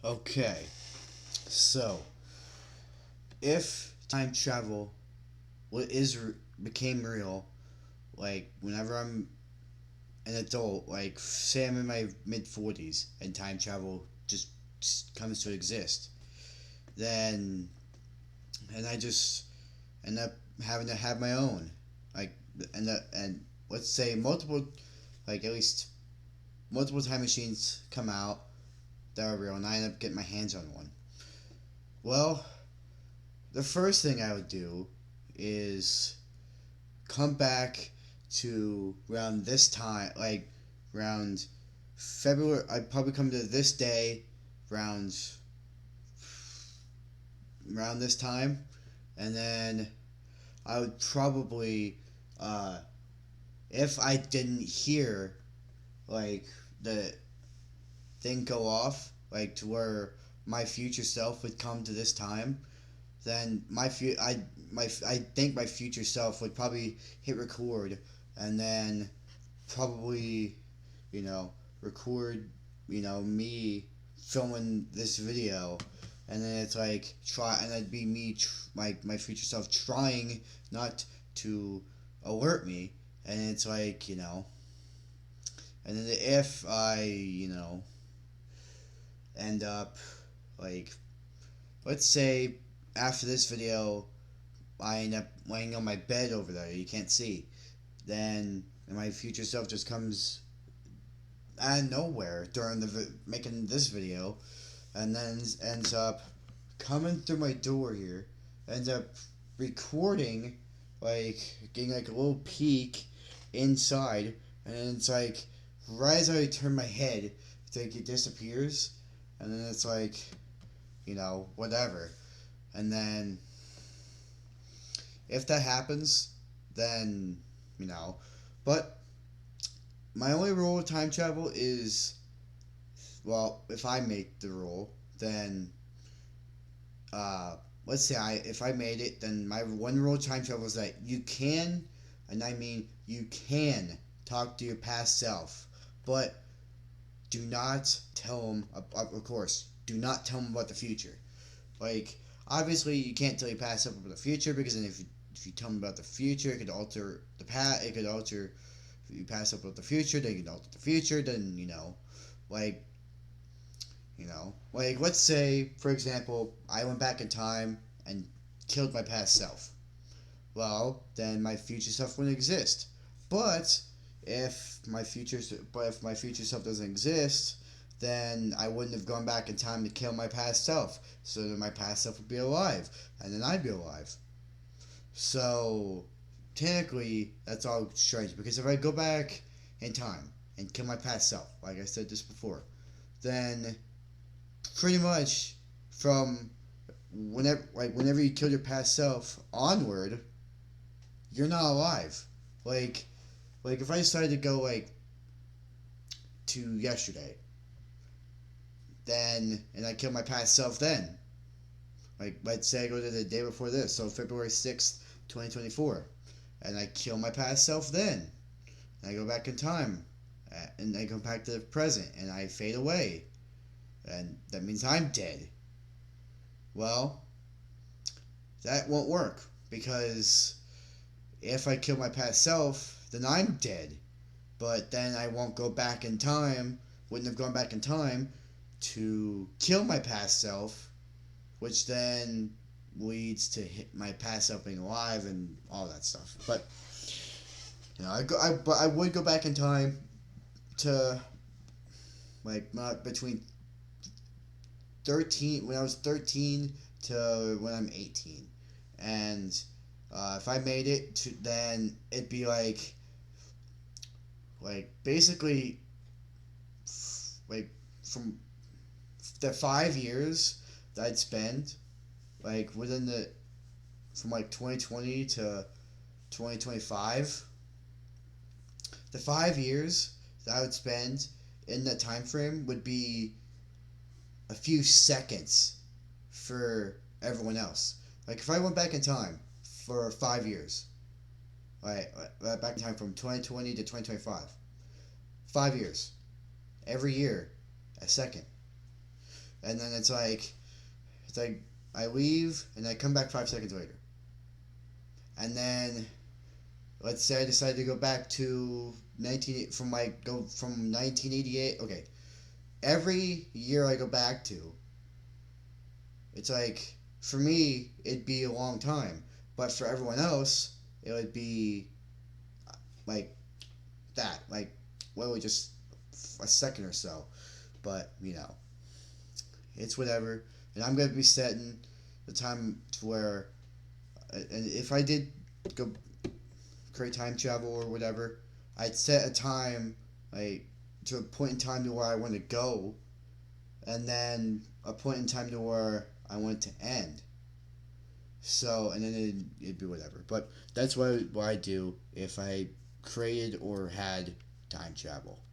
Okay, so if time travel what is became real, like whenever I'm an adult, like say I'm in my mid 40s and time travel just comes to exist, then and I just end up having to have my own, like and let's say multiple, like at least multiple time machines come out that are real, and I end up getting my hands on one. Well, the first thing I would do is come back to around this time, like around February. I'd probably come to this day, around around this time, and then I would probably, uh, if I didn't hear like the thing go off, like to where my future self would come to this time, then I think my future self would probably hit record, and then probably, you know, record, me filming this video, and then it's like try, and that'd be me, my future self trying not to alert me, and it's like, and then if I, end up like, let's say after this video I end up laying on my bed over there, you can't see, then my future self just comes out of nowhere during making this video, and then ends up coming through my door here, ends up recording, like getting like a little peek inside, and it's like right as I turn my head, it's like it disappears, and then it's like, whatever, and then if that happens, then you know, but my only rule with time travel is, well, if I make the rule, then uh, let's say if I made it, then my one rule of time travel is that you can, and I mean you can talk to your past self, but do not tell them. Of course, do not tell them about the future. Like, obviously, you can't tell your past self about the future, because then if you tell them about the future, it could alter the past. It could alter, if you pass up about the future, they could alter the future. Then like like let's say, for example, I went back in time and killed my past self. Well, then my future self wouldn't exist. But if my future self doesn't exist, then I wouldn't have gone back in time to kill my past self. So then my past self would be alive, and then I'd be alive. So technically, that's all strange, because if I go back in time and kill my past self, like I said just before, then pretty much from whenever you kill your past self onward, you're not alive. Like if I decided to go like to yesterday, then and I kill my past self then. Like let's say I go to the day before this, so February 6th, 2024, and I kill my past self then. And I go back in time, and I go back to the present, and I fade away, and that means I'm dead. Well, that won't work, because if I kill my past self, then I'm dead. But then I won't go back in time, wouldn't have gone back in time to kill my past self, which then leads to my past self being alive and all that stuff. But but I would go back in time to, like, not between 13, when I was 13 to when I'm 18, and if I made it to, then it'd be like basically, like from the 5 years that I'd spend, like within the from like 2020 to 2025, the 5 years that I would spend in that time frame would be a few seconds for everyone else. Like if I went back in time for 5 years, right, back in time from 2020 to 2025, 5 years, every year, a second. and then it's like I leave and I come back 5 seconds later, and then let's say I decide to go back to 1988. Okay, every year I go back to, it's like for me it'd be a long time, but for everyone else it would be like that, like well, just a second or so. But it's whatever, and I'm gonna be setting the time to where, and if I did go create time travel or whatever, I'd set a time like to a point in time to where I want to go, and then a point in time to where I want it to end. So, and then it'd be whatever. But that's what I do if I created or had time travel.